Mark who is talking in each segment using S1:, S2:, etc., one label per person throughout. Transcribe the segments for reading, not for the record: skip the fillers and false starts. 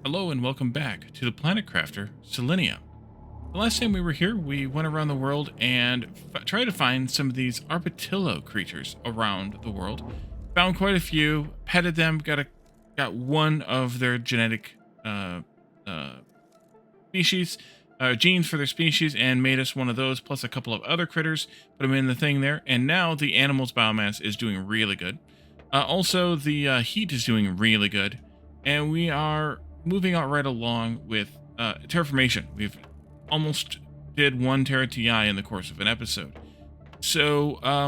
S1: Hello and welcome back to the Planet Crafter, Selenia. The last time we were here, we went around the world and tried to find some of these Arbatillo creatures around the world. Found quite a few, petted them, got one of their genetic species, genes for their species, and made us one of those, plus a couple of other critters, put them in the thing there, and now the animal's biomass is doing really good. Also, the heat is doing really good, and we are moving on right along with terraformation. We've almost did 1 Terra TI in the course of an episode. So, I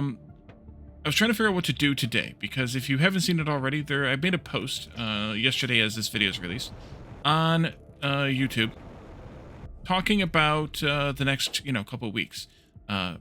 S1: was trying to figure out what to do today, because if you haven't seen it already, I made a post yesterday as this video is released on YouTube talking about the next, couple of weeks. We're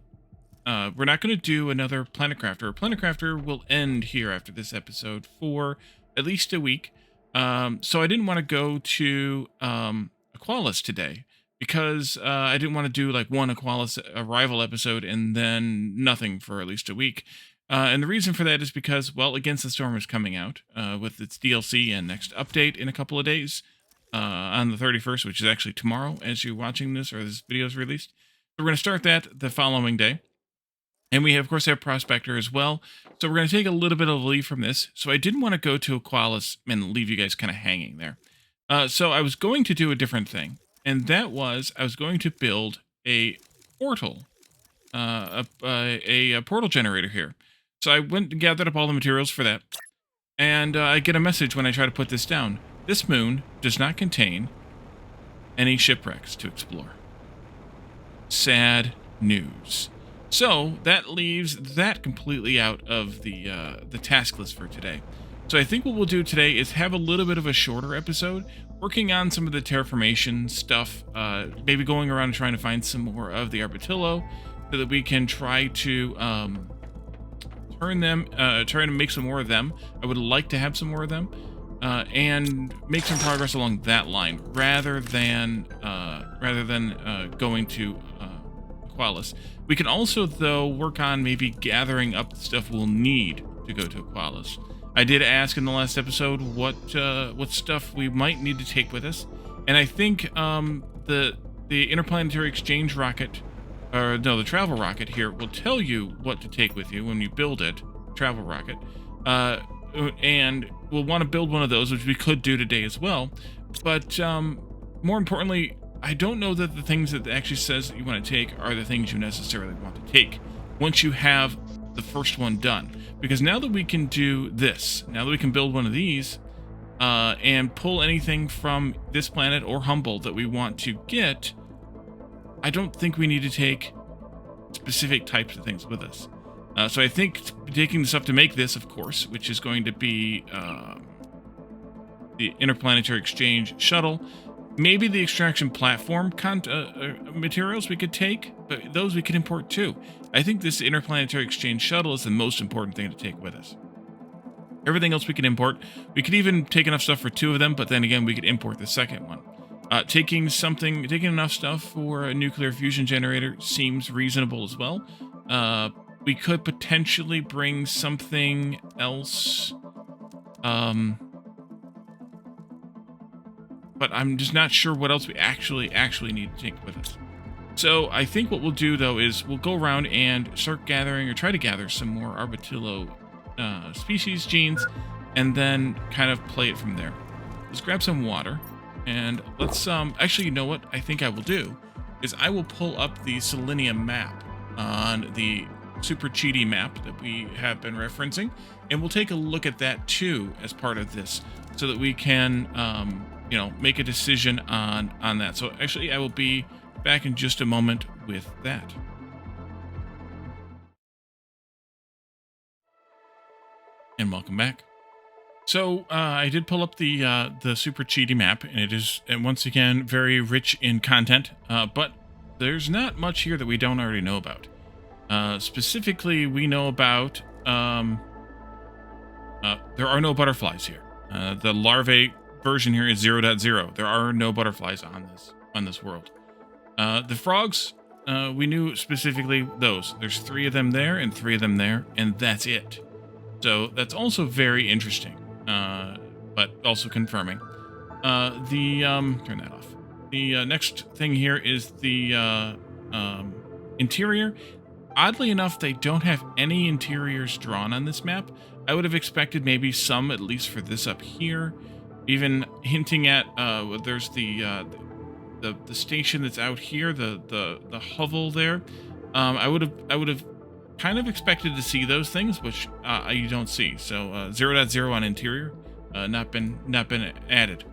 S1: not going to do another Planet Crafter. Planet Crafter will end here after this episode for at least a week. So I didn't want to go to Aqualis today because I didn't want to do like one Aqualis arrival episode and then nothing for at least a week. And the reason for that is because, well, Against the Storm is coming out with its DLC and next update in a couple of days on the 31st, which is actually tomorrow as you're watching this or this video is released. So we're going to start that the following day. And we, of course, have Prospector as well. So we're going to take a little bit of a leave from this. So I didn't want to go to Aqualis and leave you guys kind of hanging there. So I was going to do a different thing. And that was, I was going to build a portal. A portal generator here. So I went and gathered up all the materials for that. And I get a message when I try to put this down. This moon does not contain any shipwrecks to explore. Sad news. So that leaves that completely out of the task list for today. So I think what we'll do today is have a little bit of a shorter episode, working on some of the terraformation stuff, maybe going around and trying to find some more of the Arbatillo, so that we can try to try to make some more of them. I would like to have some more of them, and make some progress along that line, rather than going to Aqualis. We can also, though, work on maybe gathering up the stuff we'll need to go to Aqualis. I did ask in the last episode what stuff we might need to take with us, and I think the interplanetary exchange rocket, or no, the travel rocket here will tell you what to take with you when you build it. Travel rocket, and we'll want to build one of those, which we could do today as well. But more importantly, I don't know that the things that it actually says that you want to take are the things you necessarily want to take once you have the first one done. Because now that we can do this, now that we can build one of these, and pull anything from this planet or Humble that we want to get, I don't think we need to take specific types of things with us. So I think taking the stuff to make this, of course, which is going to be the Interplanetary Exchange Shuttle, maybe the extraction platform materials we could take, but those we could import too. I think this Interplanetary Exchange Shuttle is the most important thing to take with us. Everything else we can import. We could even take enough stuff for 2 of them, but then again, we could import the second one. Taking enough stuff for a nuclear fusion generator seems reasonable as well. We could potentially bring something else. But I'm just not sure what else we actually need to take with us. So I think what we'll do, though, is we'll go around and start gathering, or try to gather, some more Arbatillo species genes, and then kind of play it from there. Let's grab some water, and let's, actually, you know what I think I will do, is I will pull up the Selenia map on the Super Cheaty map that we have been referencing, and we'll take a look at that, too, as part of this, so that we can, make a decision on that. So actually, I will be back in just a moment with that. And welcome back. So I did pull up the Super Cheaty map, and it is, and once again, very rich in content, but there's not much here that we don't already know about. Specifically, we know about there are no butterflies here. The larvae version here is 0.0. There are no butterflies on this world. The frogs, we knew specifically those. There's 3 of them there and 3 of them there, and that's it. So that's also very interesting, but also confirming. Turn that off. The next thing here is the interior. Oddly enough, they don't have any interiors drawn on this map. I would have expected maybe some, at least for this up here. Even hinting at there's the station that's out here, the hovel there. I would have kind of expected to see those things, which you don't see. So 0.0 on interior, not been added.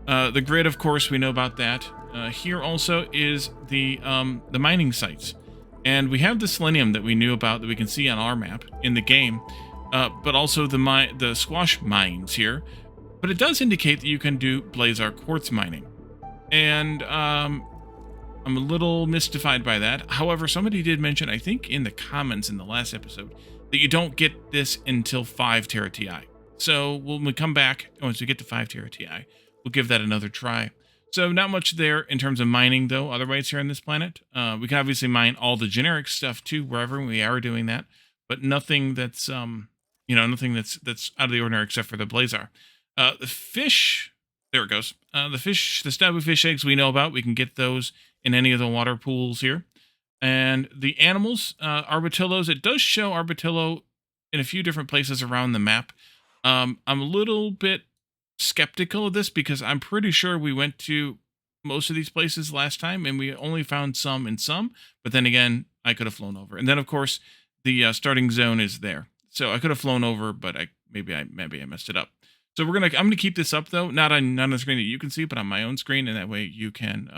S1: The grid, of course, we know about that. Here also is the mining sites. And we have the selenium that we knew about that we can see on our map in the game, but also the squash mines here. But it does indicate that you can do blazar quartz mining. And I'm a little mystified by that. However, somebody did mention, I think in the comments in the last episode, that you don't get this until 5 Tera Ti. So when we come back, once we get to 5 Tera Ti, we'll give that another try. So not much there in terms of mining, though, otherwise here on this planet. We can obviously mine all the generic stuff, too, wherever we are doing that. But nothing that's, nothing that's out of the ordinary except for the blazar. The fish, there it goes. The stabu fish eggs we know about. We can get those in any of the water pools here. And the animals, arbatillos, it does show arbatillo in a few different places around the map. I'm a little bit skeptical of this because I'm pretty sure we went to most of these places last time and we only found some and some, but then again, I could have flown over. And then of course, the starting zone is there. So I could have flown over, but maybe I messed it up. So I'm gonna keep this up though, not on the screen that you can see, but on my own screen, and that way you can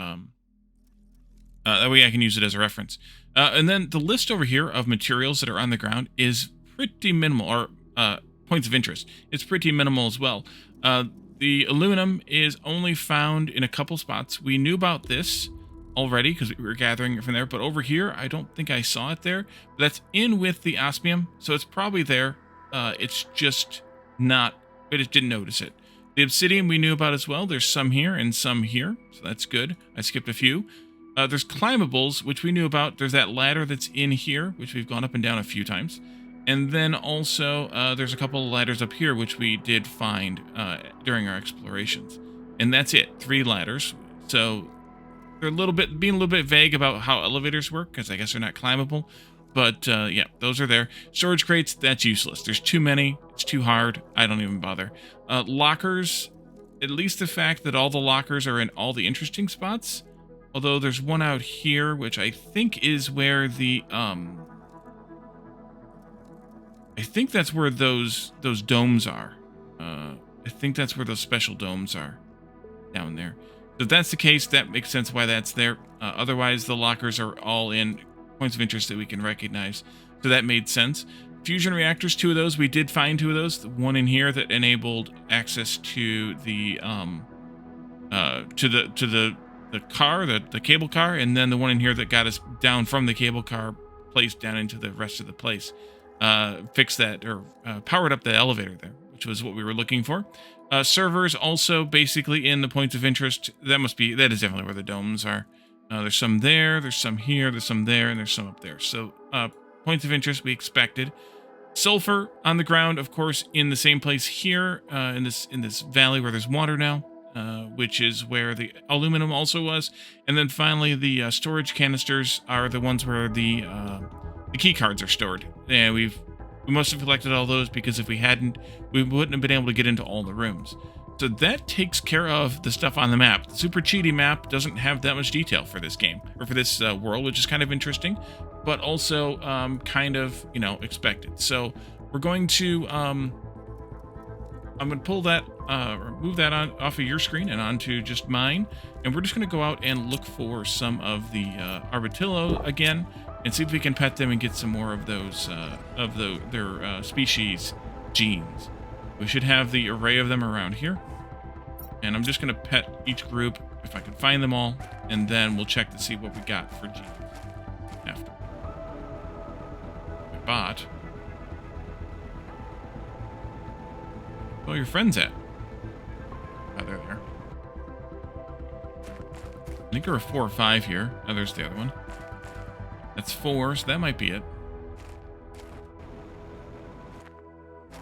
S1: that way I can use it as a reference. And then the list over here of materials that are on the ground is pretty minimal, or points of interest. It's pretty minimal as well. The aluminum is only found in a couple spots. We knew about this already because we were gathering it from there, but over here, I don't think I saw it there. But that's in with the osmium, so it's probably there. It's just not, I just didn't notice it. The obsidian we knew about as well. There's some here and some here, so that's good. I skipped a few. There's climbables, which we knew about. There's that ladder that's in here, which we've gone up and down a few times. And then also, there's a couple of ladders up here, which we did find during our explorations. And that's it, 3 ladders. So they're being a little bit vague about how elevators work, because I guess they're not climbable. But yeah, those are there. Storage crates, that's useless. There's too many. It's too hard. I don't even bother. Lockers, at least the fact that all the lockers are in all the interesting spots. Although there's one out here, which I think is where the I think that's where those domes are. I think that's where those special domes are down there. So if that's the case, that makes sense why that's there. Otherwise, the lockers are all in points of interest that we can recognize. So that made sense. Fusion reactors, 2 of those. We did find 2 of those. The one in here that enabled access to the car, the cable car, and then the one in here that got us down from the cable car place down into the rest of the place. Fixed that, or powered up the elevator there, which was what we were looking for. Servers also basically in the points of interest. That is definitely where the domes are. There's some there, there's some here, there's some there, and there's some up there. So points of interest we expected. Sulfur on the ground, of course, in the same place here, in this valley where there's water now, which is where the aluminum also was. And then finally, the storage canisters are the ones where the key cards are stored. And we must have collected all those because if we hadn't, we wouldn't have been able to get into all the rooms. So that takes care of the stuff on the map. The super cheaty map doesn't have that much detail for this game, or for this world, which is kind of interesting, but also kind of, expected. So we're going to, I'm going to pull that, move that off of your screen and onto just mine. And we're just going to go out and look for some of the Arbatillo again, and see if we can pet them and get some more of those, their species genes. We should have the array of them around here. And I'm just going to pet each group if I can find them all, and then we'll check to see what we got for genes after. My bot. Where are your friends at? Oh, they're there. I think there are 4 or 5 here. Oh, there's the other one. That's 4, so that might be it.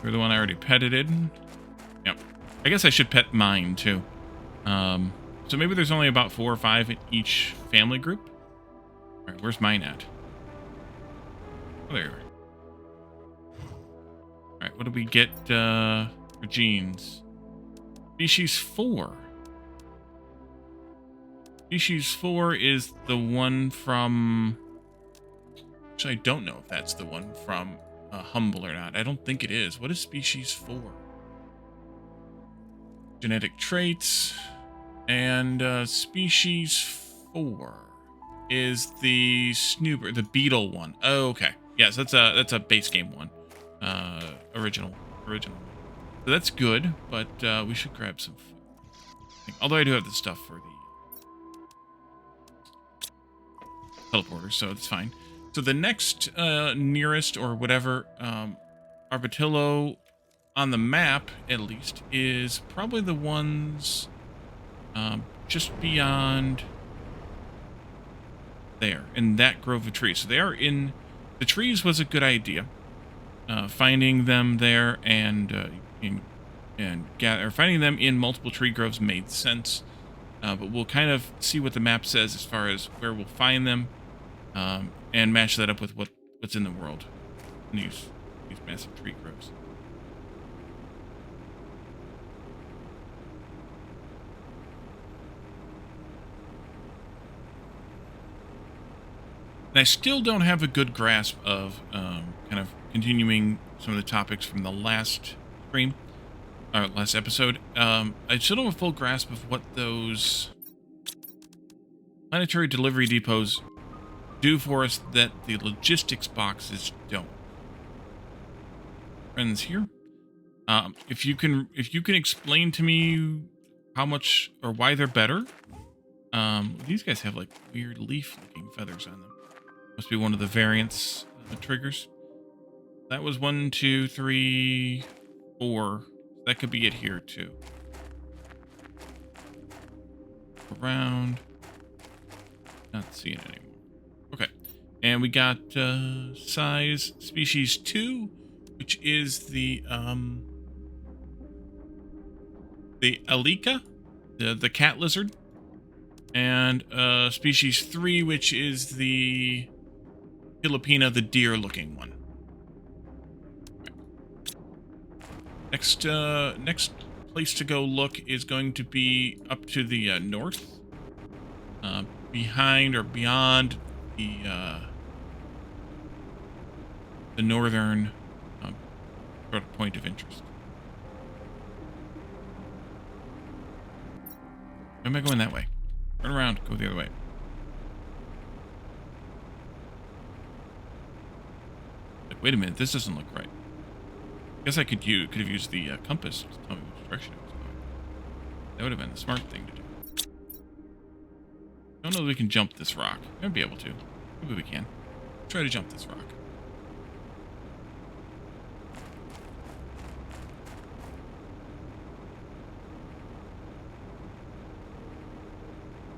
S1: You're the one I already petted. Yep. I guess I should pet mine, too. So maybe there's only about 4 or 5 in each family group. All right, where's mine at? Oh, there you are. All right, what do we get for genes? Species 4. Species 4 is the one from... Actually, I don't know if that's the one from Humble or not. I don't think it is. What is species 4? Genetic traits. And species 4 is the snooper, the beetle one. Oh, okay. Yes, that's a base game one. Original one. So that's good, but we should grab some food. Although I do have the stuff for the teleporter, so it's fine. So the next nearest or whatever Arbatillo on the map, at least, is probably the ones just beyond there, in that grove of trees. So they are in... The trees was a good idea. Finding them there and finding them in multiple tree groves made sense. But we'll kind of see what the map says as far as where we'll find them, and match that up with what's in the world. These massive tree groves. And I still don't have a good grasp of kind of continuing some of the topics from the last stream, or last episode. I still don't have a full grasp of what those planetary delivery depots do for us that the logistics boxes don't. Friends here, if you can explain to me how much or why they're better. These guys have like weird leaf-looking feathers on them. Must be one of the variants triggers. That was 1, 2, 3, 4. That could be it here too. Around. Not seeing it anymore. Okay. And we got size species 2, which is the Alika, the cat lizard. And species 3, which is the Filipina, the deer-looking one. Next place to go look is going to be up to the north, behind or beyond the northern sort of point of interest. Why am I going that way? Turn around, go the other way. Like, wait a minute, this doesn't look right. I guess I could have used the compass to tell me which direction I was going. That would have been the smart thing to do. I don't know if we can jump this rock. I might be able to. Maybe we can. Try to jump this rock.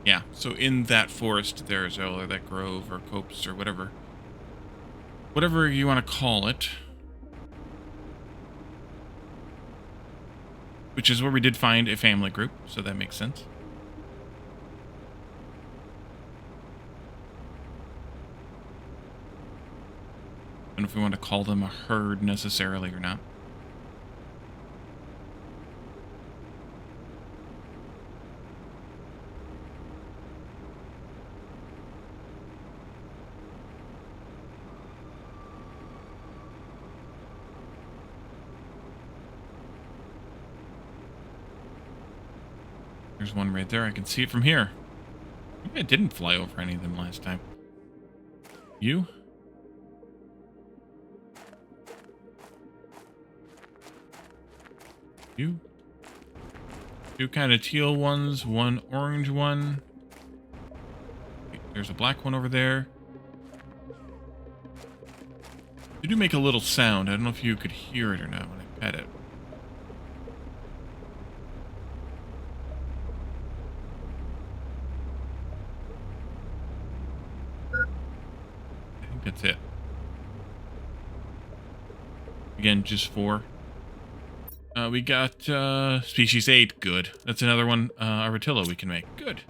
S1: Yeah, so in that forest there's or that grove or copse or whatever you want to call it, which is where we did find a family group, so that makes sense. I don't know if we want to call them a herd necessarily or not. There's one right there. I can see it from here. Maybe I didn't fly over any of them last time. You? You? Two kind of teal ones, one orange one. There's a black one over there. They do make a little sound. I don't know if you could hear it or not when I pet it. That's it. Again, just 4. We got species 8. Good. That's another one, Arbatillo we can make. Good.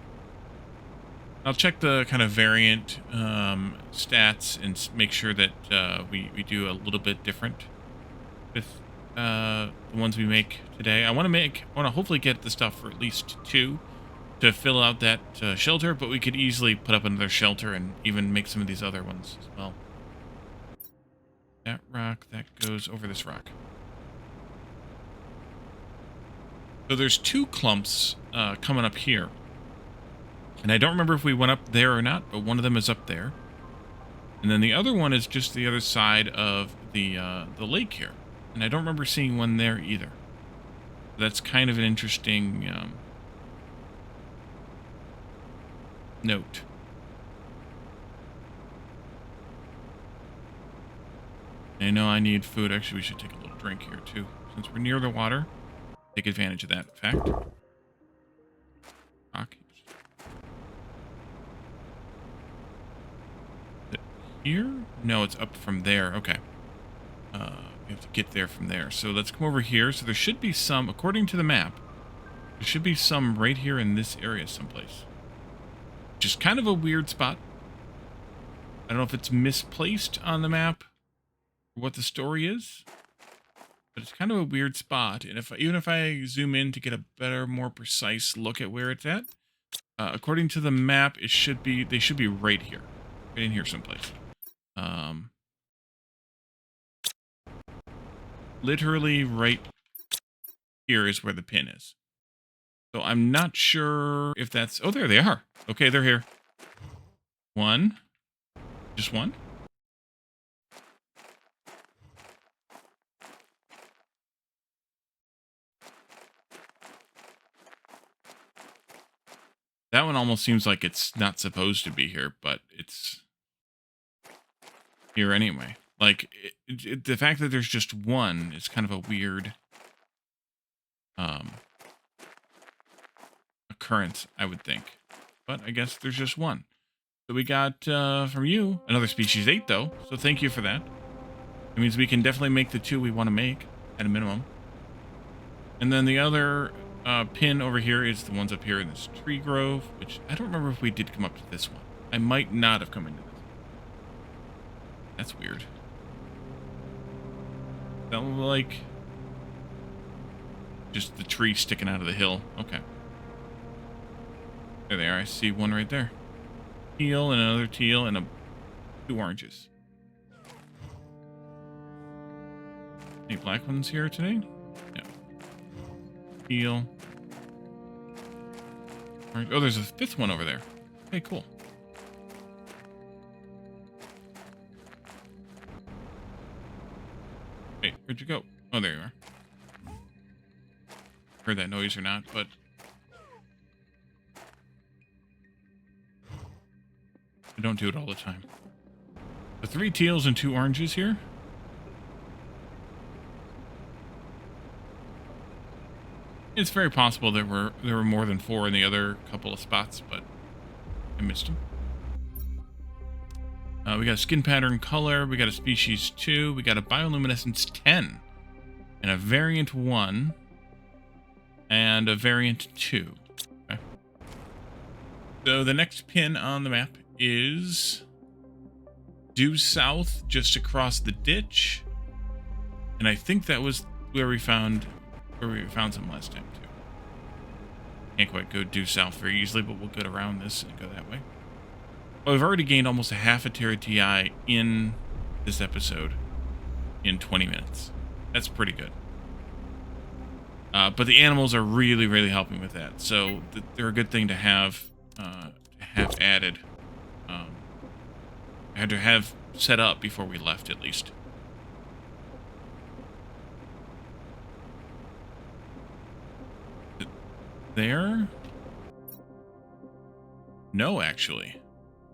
S1: I'll check the kind of variant stats and make sure that we do a little bit different with the ones we make today. I want to hopefully get the stuff for at least 2 to fill out that shelter, but we could easily put up another shelter and even make some of these other ones as well. That rock, that goes over this rock. So there's 2 clumps coming up here. And I don't remember if we went up there or not, but one of them is up there. And then the other one is just the other side of the lake here. And I don't remember seeing one there either. That's kind of an interesting note. I know I need food. Actually, we should take a little drink here, too. Since we're near the water, take advantage of that fact. Rock. Is it here? No, it's up from there. Okay. We have to get there from there. So let's come over here. So there should be some, according to the map, there should be some right here in this area someplace. Which is kind of a weird spot. I don't know if it's misplaced on the map or what the story is, but it's kind of a weird spot. And even if I zoom in to get a better, more precise look at where it's at, according to the map, they should be right here, right in here someplace. Literally right here is where the pin is. So I'm not sure if that's... Oh, there they are. Okay, they're here. One. Just one. That one almost seems like it's not supposed to be here, but it's here anyway. Like, the fact that there's just one is kind of a weird occurrence, I would think. But I guess there's just one. So we got, from you, another species 8, though. So thank you for that. It means we can definitely make the 2 we want to make, at a minimum. And then the other pin over here is the ones up here in this tree grove, which I don't remember if we did come up to this one. I might not have come into this. That's weird. That look like just the tree sticking out of the hill. Okay. There they are. I see one right there. Teal and another teal and 2 oranges. Any black ones here today? No. Teal. Orange. Oh, there's a 5th one over there. Okay, cool. Hey, where'd you go? Oh, there you are. Heard that noise or not, but... I don't do it all the time. The 3 teals and 2 oranges here. It's very possible there were more than 4 in the other couple of spots, but I missed them. We got a skin pattern color. We got a species 2. We got a bioluminescence 10. And a variant 1. And a variant 2. Okay. So the next pin on the map is due south, just across the ditch. And I think that was where we found some last time too. Can't quite go due south very easily, but we'll get around this and go that way. Well, we've already gained almost a half a tera TI in this episode in 20 minutes. That's pretty good. But the animals are really, really helping with that. So they're a good thing to have added. I had to have set up before we left, at least. There? No, actually.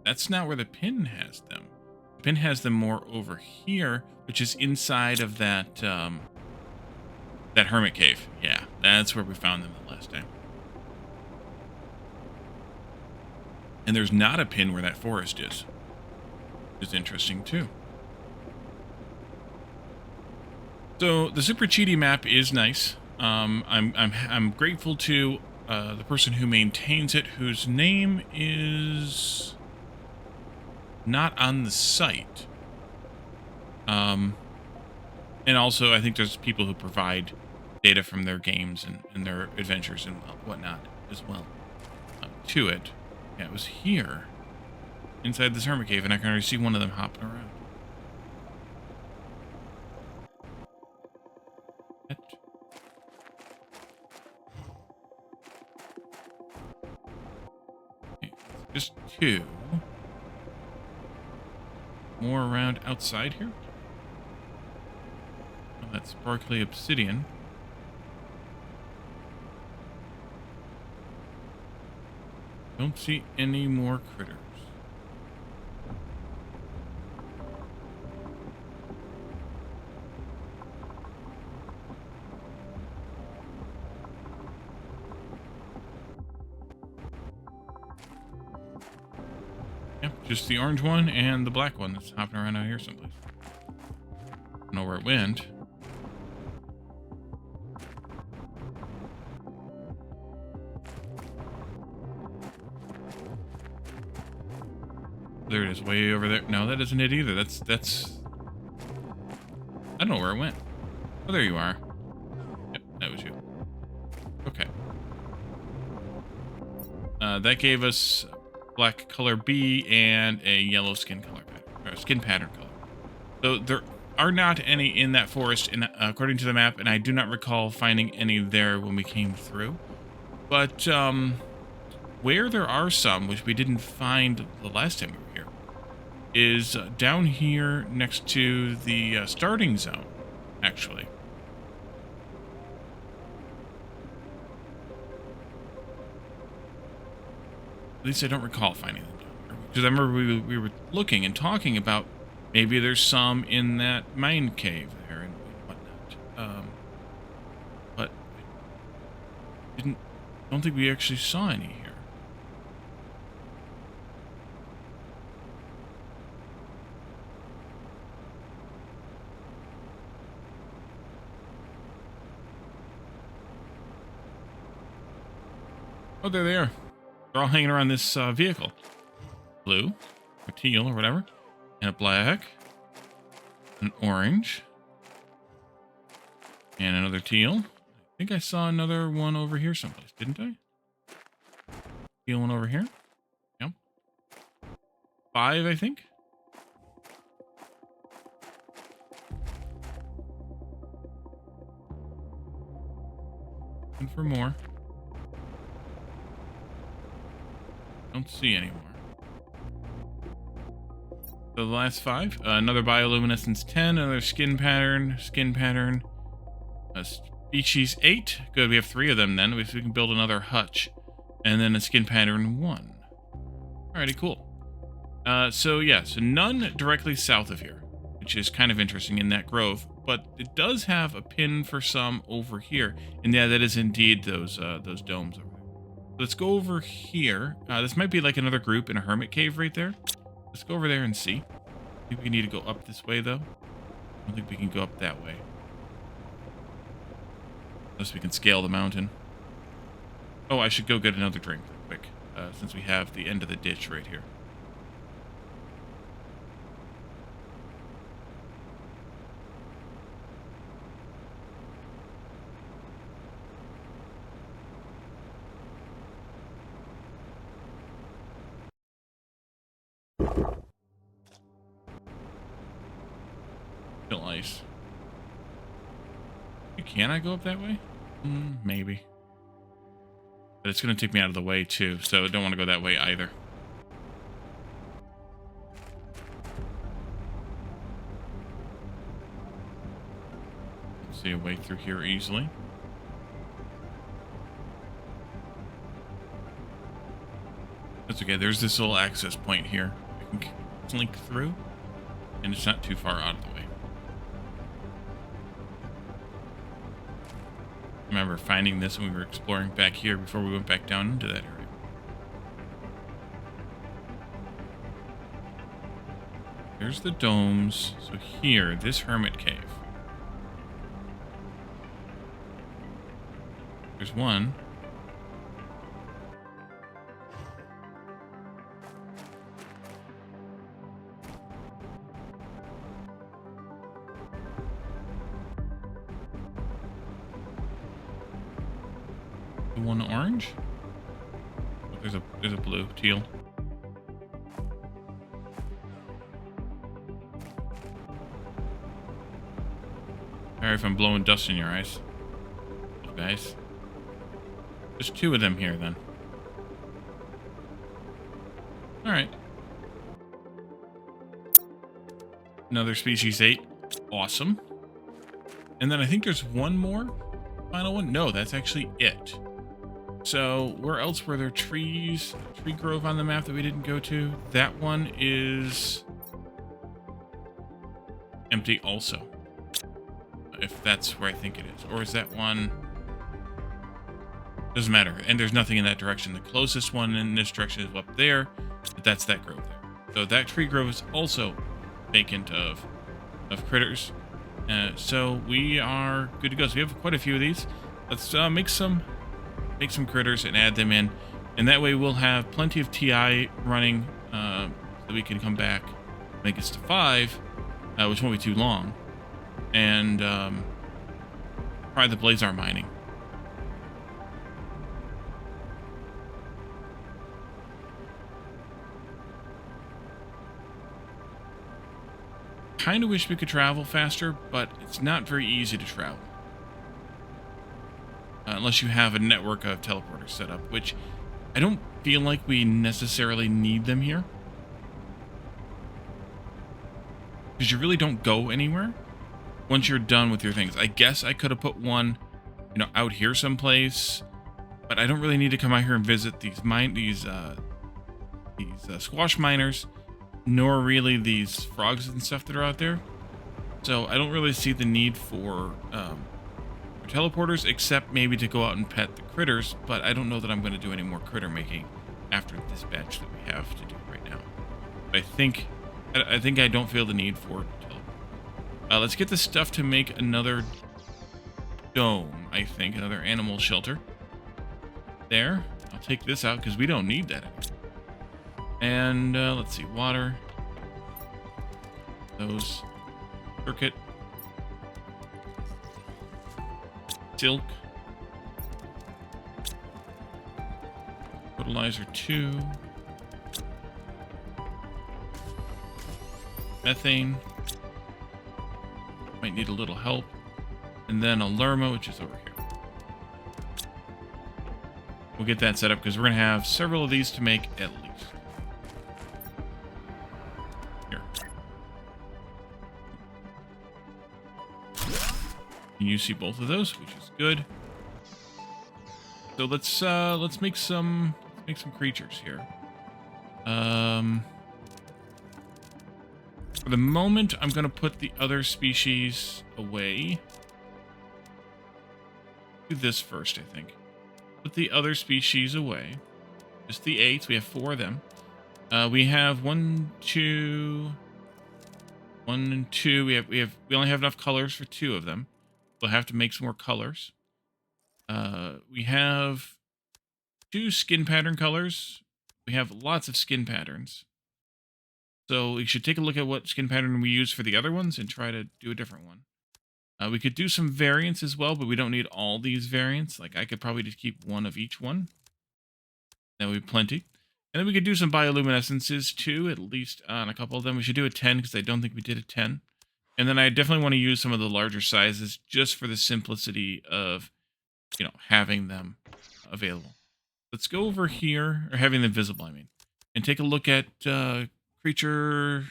S1: That's not where the pin has them. The pin has them more over here, which is inside of that, that hermit cave. Yeah, that's where we found them the last time. And there's not a pin where that forest is. Which is interesting, too. So, the Super Cheaty map is nice. I'm grateful to the person who maintains it, whose name is not on the site. And also, I think there's people who provide data from their games and their adventures and whatnot as well to it. Yeah, it was here inside this hermit cave, and I can already see one of them hopping around. Okay, just two more around outside here. Oh, that's sparkly obsidian. Don't see any more critters. Yep, just the orange one and the black one that's hopping around out here someplace. Don't know where it went. There it is, way over there. No, that isn't it either. That's... I don't know where it went. Oh, there you are. Yep, that was you. Okay. That gave us black color B and a yellow skin color pattern, or skin pattern color. So there are not any in that forest, according to the map, and I do not recall finding any there when we came through. But where there are some, which we didn't find the last time we were here, is down here next to the starting zone, actually. At least I don't recall finding them down here. Because I remember we were looking and talking about maybe there's some in that mine cave there and whatnot. But I don't think we actually saw any here. Oh, there they are. They're all hanging around this vehicle. Blue, or teal, or whatever. And a black. An orange. And another teal. I think I saw another one over here someplace, didn't I? Teal one over here. Yep. 5, I think. And for more. Don't see any more. So the last 5. Another bioluminescence 10. Another skin pattern. Species 8. Good, we have 3 of them then. We can build another hutch. And then a skin pattern 1. Alrighty, cool. So none directly south of here, which is kind of interesting in that grove. But it does have a pin for some over here. And yeah, that is indeed those domes over there. Let's go over here. This might be like another group in a hermit cave right there. Let's go over there and see. I think we need to go up this way, though. I don't think we can go up that way. Unless we can scale the mountain. Oh, I should go get another drink real quick, since we have the end of the ditch right here. Still ice. Can I go up that way? Maybe. But it's going to take me out of the way, too, so I don't want to go that way either. See a way through here easily. That's okay. There's this little access point here. I can link through, and it's not too far out of the way. I remember finding this when we were exploring back here before we went back down into that area. There's the domes. So here, this hermit cave. There's one. The one orange? Oh, there's a blue, teal. Sorry if I'm blowing dust in your eyes, guys. There's two of them here, then. All right. Another species 8. Awesome. And then I think there's one more final one. No, that's actually it. So where else were there trees? Tree grove on the map that we didn't go to. That one is empty also. If that's where I think it is. Or is that one... Doesn't matter. And there's nothing in that direction. The closest one in this direction is up there. But that's that grove there. So that tree grove is also vacant of critters. So we are good to go. So we have quite a few of these. Let's make some critters and add them in. And that way we'll have plenty of TI running so we can come back, make it to 5, which won't be too long. And try the Blazar mining. Kind of wish we could travel faster, but it's not very easy to travel. Unless you have a network of teleporters set up, which I don't feel like we necessarily need them here. Because you really don't go anywhere once you're done with your things. I guess I could have put one, out here someplace, but I don't really need to come out here and visit these squash miners, nor really these frogs and stuff that are out there. So I don't really see the need for teleporters, except maybe to go out and pet the critters, but I don't know that I'm going to do any more critter making after this batch that we have to do right now. I think I don't feel the need for teleport. Let's get the stuff to make another dome, I think, another animal shelter. There. I'll take this out because we don't need that anymore. And let's see, water. Those. Circuit. Silk. Fertilizer 2. Methane. Might need a little help. And then a lerma, which is over here. We'll get that set up because we're going to have several of these to make at least. Here. You see both of those, which is good. So let's make some creatures here. For the moment, I'm going to put the other species away. Do this first, I think. Put the other species away. Just the 8. We have 4 of them. We have 1, 2, 1 and 2. We only have enough colors for 2 of them. We'll have to make some more colors. We have 2 skin pattern colors. We have lots of skin patterns. So we should take a look at what skin pattern we use for the other ones and try to do a different one. We could do some variants as well, but we don't need all these variants. Like, I could probably just keep 1 of each one. That would be plenty. And then we could do some bioluminescences too, at least on a couple of them. We should do a 10 because I don't think we did a 10. And then I definitely want to use some of the larger sizes just for the simplicity of, having them available. Let's go over here, or having them visible, I mean, and take a look at creature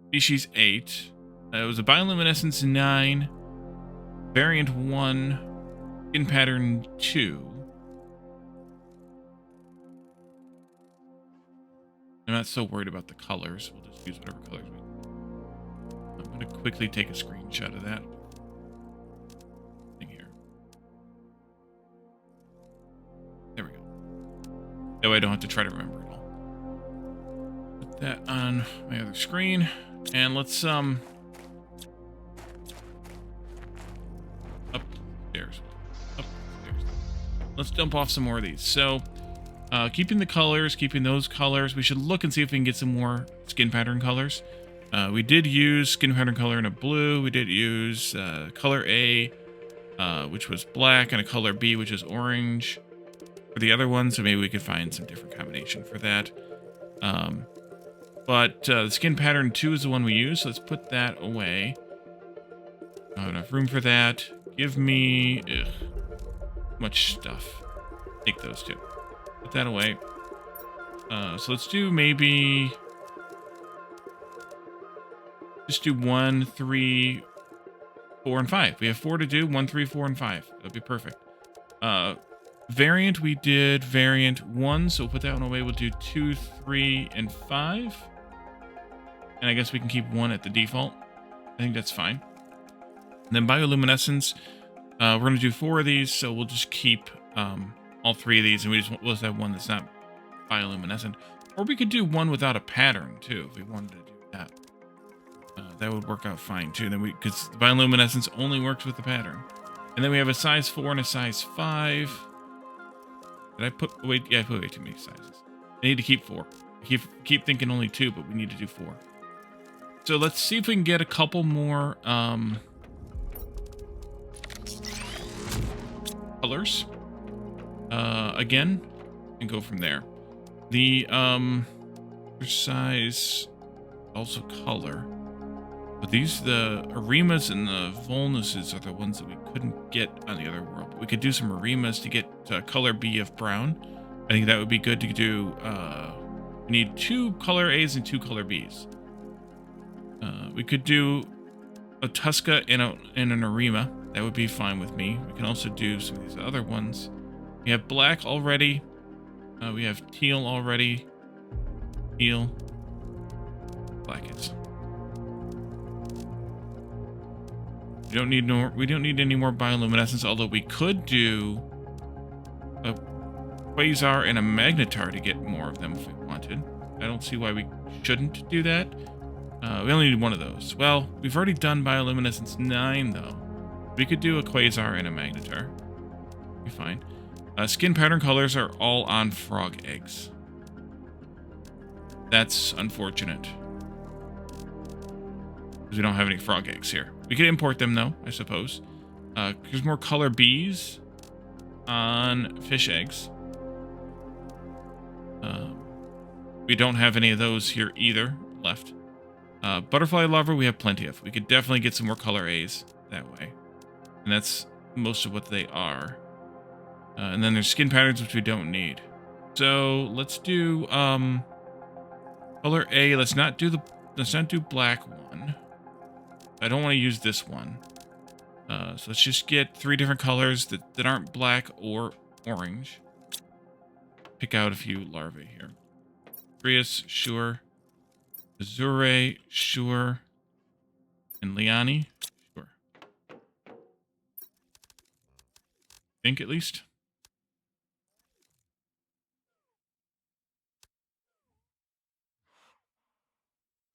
S1: species 8. It was a bioluminescence 9, variant 1, skin pattern 2. I'm not so worried about the colors. We'll just use whatever colors we need. I'm going to quickly take a screenshot of that thing here. There we go. That way I don't have to try to remember it all. Put that on my other screen, and let's upstairs. Up. let's dump off some more of these. So, keeping the colors, keeping those colors. We should look and see if we can get some more skin pattern colors. We did use skin pattern color in a blue. We did use color A, which was black, and a color B, which is orange for the other one. So maybe we could find some different combination for that. But the skin pattern 2 is the one we use. So let's put that away. Not enough room for that. Give me much stuff. Take those two. Put that away. So let's do maybe just do 1, 3, 4, and 5. We have 4 to do. 1, 3, 4, and 5. That'd be perfect. Variant, we did variant 1, so we'll put that one away. We'll do 2, 3, and 5. And I guess we can keep 1 at the default. I think that's fine. And then bioluminescence, we're going to do 4 of these, so we'll just keep all 3 of these, and we'll just have 1 that's not bioluminescent. Or we could do 1 without a pattern, too, if we wanted to do that. That would work out fine, too. Then because bioluminescence only works with the pattern. And then we have a size 4 and a size 5. Did I put... Wait, yeah, I put way too many sizes. I need to keep 4. I keep thinking only 2, but we need to do 4. So let's see if we can get a couple more colors again, and go from there. The size, also color, but these, the Arimas and the Volnuses, are the ones that we couldn't get on the other world. But we could do some Arimas to get color B of brown. I think that would be good to do. We need 2 color A's and 2 color B's. We could do a Tuska and an Arima. That would be fine with me. We can also do some of these other ones. We have black already. We have teal already. Teal. Black is. We don't need any more bioluminescence, although we could do a quasar and a magnetar to get more of them if we wanted. I don't see why we shouldn't do that. We only need 1 of those. Well, we've already done bioluminescence 9, though. We could do a quasar and a magnetar. Be fine. Skin pattern colors are all on frog eggs. That's unfortunate. Because we don't have any frog eggs here. We could import them, though, I suppose. There's more color Bs on fish eggs. We don't have any of those here either left. Butterfly larvae we have plenty of. We could definitely get some more color A's that way. And that's most of what they are. And then there's skin patterns, which we don't need. So let's do color A. Let's not do black one. I don't want to use this one. So let's just get 3 different colors that aren't black or orange. Pick out a few larvae here. Prius, sure. Azure, sure. And Liani, sure. Think at least.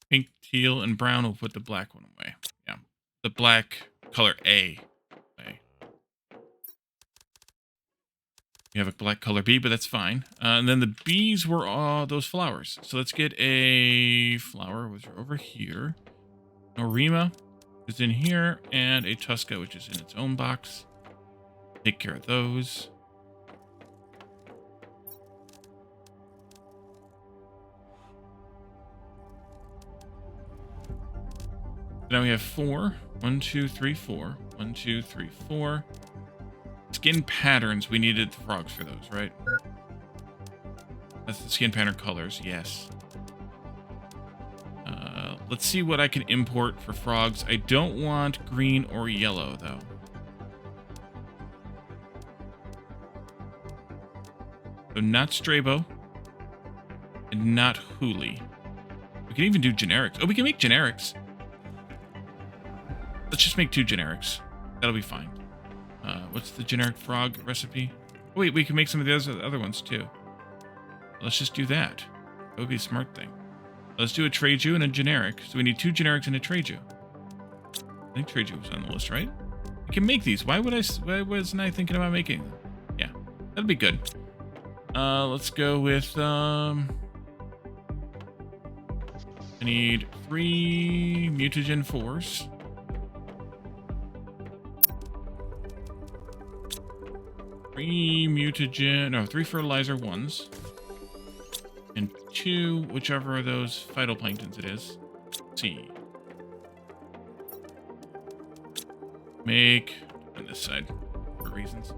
S1: Pink, teal, and brown. We'll put the black one away. Yeah. The black color A away. We have a black color B, but that's fine. And then the B's were all those flowers. So let's get a flower, which are over here. Norima is in here, and a Tuska, which is in its own box. Take care of those. Now we have 4. 1, 2, 3, 4. 1, 2, 3, 4. Skin patterns. We needed the frogs for those, right? That's the skin pattern colors. Yes. Let's see what I can import for frogs. I don't want green or yellow, though. So not Strabo. And not Huli. We can even do generics. Oh, we can make generics. Let's just make 2 generics. That'll be fine. What's the generic frog recipe? Oh, wait, we can make some of the other ones, too. Let's just do that. That would be a smart thing. Let's do a Treju and a generic. So we need 2 generics and a Treju. I think Treju was on the list, right? We can make these. Why wasn't I thinking about making them? Yeah. That'd be good. Let's go with, I need 3 mutagen 4s. 3 fertilizer 1s. And 2, whichever of those phytoplanktons it is. Let's see. Make on this side for reasons.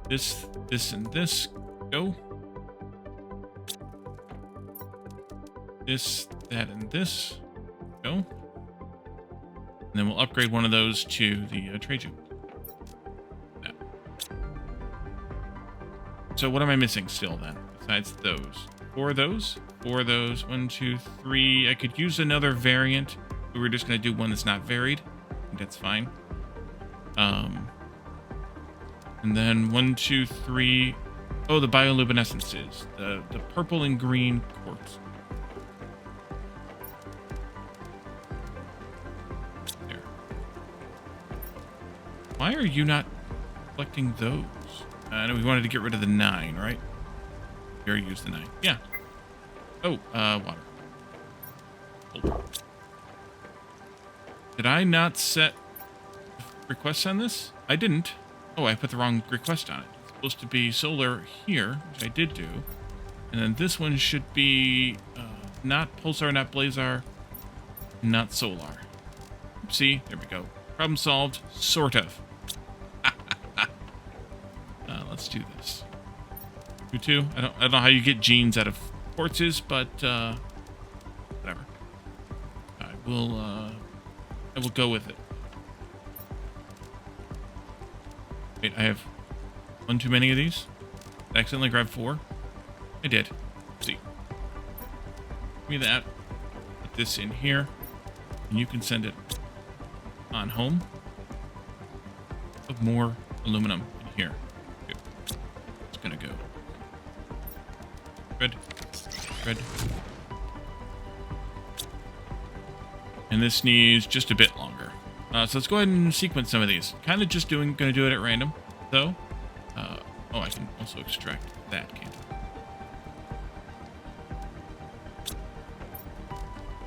S1: This, and this go. This, that, and this go. And then we'll upgrade one of those to the Treju. So what am I missing still then? Besides those. 4 of those. 4 of those. 1, 2, 3. I could use another variant. But we're just going to do one that's not varied. I think that's fine. And then 1, 2, 3. Oh, the bioluminescences. The purple and green quartz. There. Why are you not collecting those? I know we wanted to get rid of the 9, right? We already used the 9. Yeah. Oh, water. Oh. Did I not set requests on this? I didn't. Oh, I put the wrong request on it. It's supposed to be solar here, which I did do. And then this one should be not pulsar, not blazar, not solar. See, there we go. Problem solved, sort of. Let's do this. You too? I don't know how you get genes out of quartzes, but whatever. I will go with it. Wait, I have 1 too many of these? Did I accidentally grab 4? I did. Let's see. Give me that. Put this in here. And you can send it on home. Put more aluminum in here. It's gonna go. Red. Red. And this needs just a bit longer. So let's go ahead and sequence some of these. Kind of just gonna do it at random, though. Oh, I can also extract that, can't I?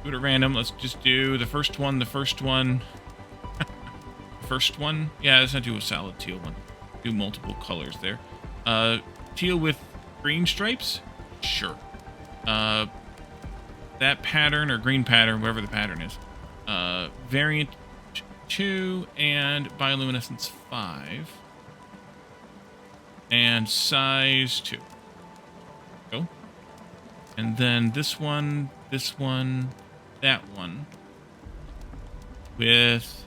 S1: Do it at random. Let's just do the first one, the first one. First one? Yeah, let's not do a solid teal one. Do multiple colors there. Teal with green stripes? Sure. That pattern, or green pattern, whatever the pattern is. Variant 2 and bioluminescence 5. And size 2. Go. And then this one, that one. With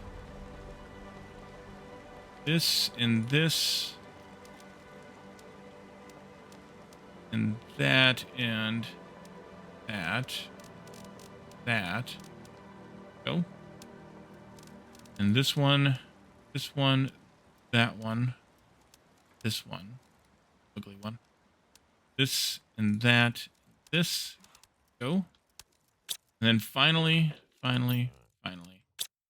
S1: this and this. And that and that. That. Go. And this one, that one, this one, ugly one, this and that, this, go. And then finally,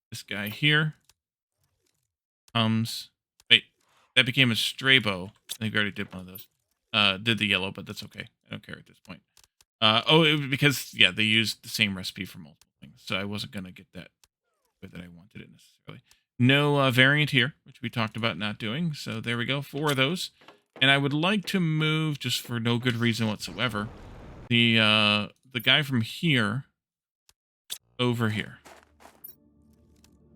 S1: this guy here comes, wait, that became a stray bow. I think we already did one of those. Did the yellow, but that's okay. I don't care at this point. Because, yeah, they used the same recipe for multiple things, so I wasn't going to get that way that I wanted it necessarily. No variant here, which we talked about not doing, so there we go, 4 of those. And I would like to move, just for no good reason whatsoever, the guy from here over here.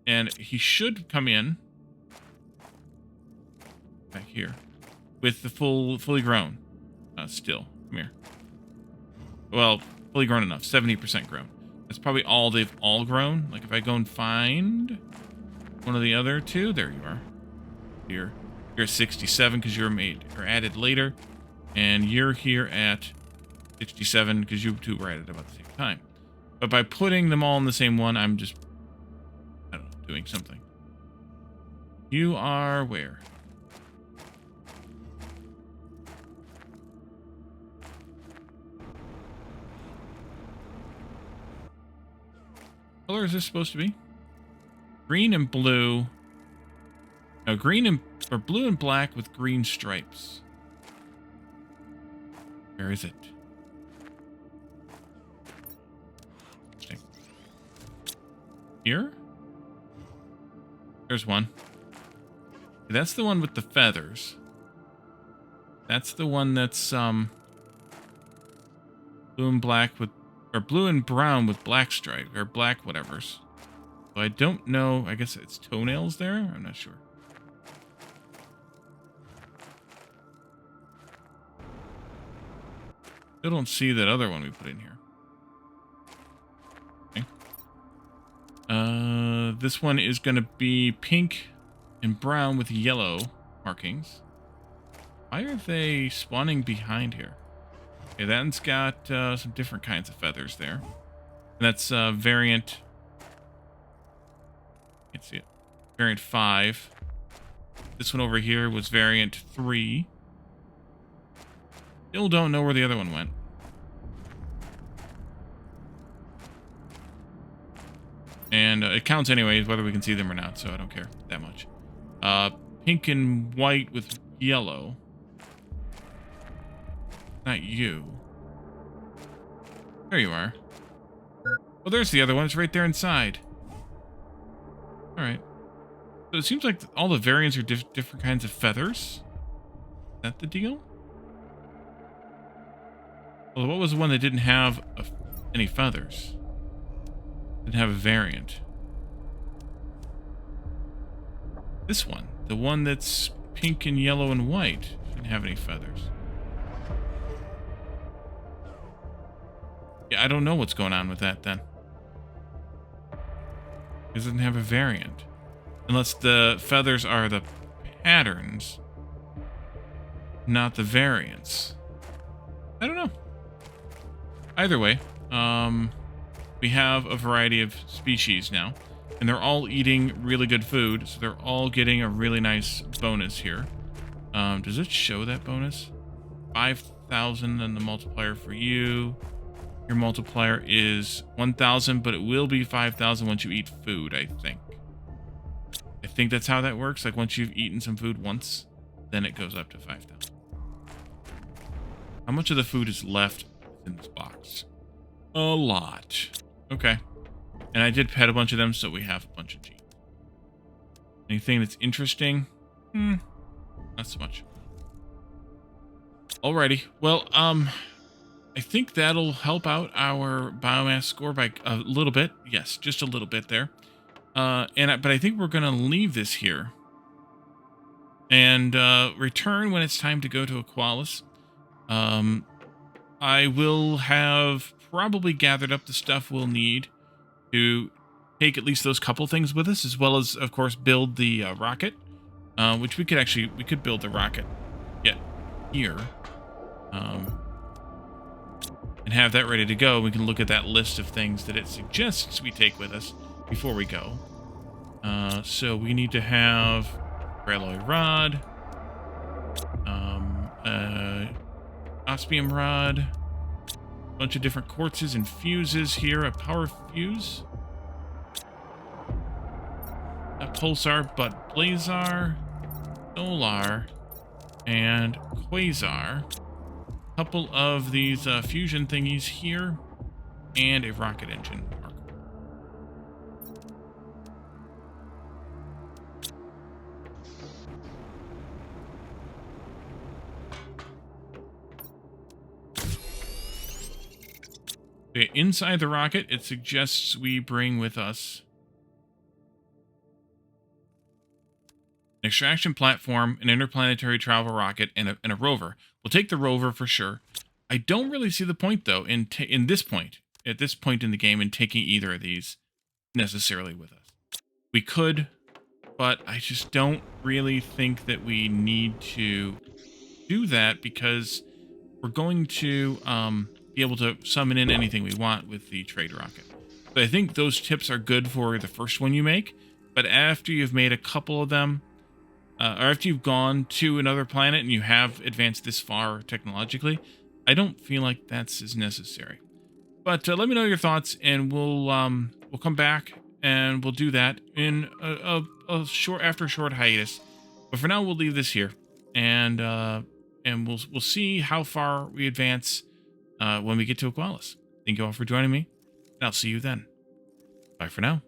S1: And he should come in back here with the fully grown still. Come here. Well, fully grown enough, 70% grown. That's probably all they've all grown. Like if I go and find one of the other 2, there you are. You're at 67 because you're made or added later, and you're here at 67 because you 2 were added about the same time. But by putting them all in the same one, I'm just, I don't know, doing something. You are where? What color is this supposed to be? Green and blue. No, green and, or blue and black with green stripes. Where is it? Here? There's one. That's the one with the feathers. That's the one that's blue and black with, or blue and brown with black stripe, or black whatevers. So I don't know. I guess it's toenails there. I'm not sure. Still don't see that other one we put in here. Okay. This one is going to be pink and brown with yellow markings. Why are they spawning behind here? Okay, that one's got some different kinds of feathers there. And that's variant... Can't see it. Variant 5. This one over here was variant 3. Still don't know where the other one went. And it counts anyways, whether we can see them or not, so I don't care that much. Pink and white with yellow. Not you. There you are. Well, there's the other one. It's right there inside. Alright. So it seems like all the variants are different kinds of feathers. Is that the deal? Well, what was the one that didn't have any feathers? Didn't have a variant. This one. The one that's pink and yellow and white. Didn't have any feathers. Yeah, I don't know what's going on with that then. It doesn't have a variant. Unless the feathers are the patterns, not the variants. I don't know. Either way, we have a variety of species now, and they're all eating really good food, so they're all getting a really nice bonus here. Does it show that bonus? 5,000 and the multiplier for you. Your multiplier is 1,000, but it will be 5,000 once you eat food, I think. I think that's how that works. Like, once you've eaten some food once, then it goes up to 5,000. How much of the food is left in this box? A lot. Okay. And I did pet a bunch of them, so we have a bunch of genes. Anything that's interesting? Not so much. Alrighty. Well, I think that'll help out our biomass score by a little bit. Yes, just a little bit there. But I think we're going to leave this here and return when it's time to go to Aqualis. I will have probably gathered up the stuff we'll need to take at least those couple things with us, as well as, of course, build the rocket, which we could build the rocket here. And have that ready to go. We can look at that list of things that it suggests we take with us before we go. So we need to have alloy rod, osmium rod, a bunch of different quartzes and fuses here, a power fuse, a pulsar, but blazar, solar, and quasar. Couple of these fusion thingies here, and a rocket engine. Okay, inside the rocket, it suggests we bring with us an extraction platform, an interplanetary travel rocket, and a rover. We'll take the rover for sure. I don't really see the point, though, at this point in the game, in taking either of these necessarily with us. We could, but I just don't really think that we need to do that, because we're going to be able to summon in anything we want with the trade rocket. So I think those tips are good for the first one you make, but after you've made a couple of them, or after you've gone to another planet and you have advanced this far technologically, I don't feel like that's as necessary. But let me know your thoughts, and we'll come back and we'll do that in after a short hiatus. But for now, we'll leave this here, and and we'll see how far we advance when we get to Aqualis. Thank you all for joining me, and I'll see you then. Bye for now.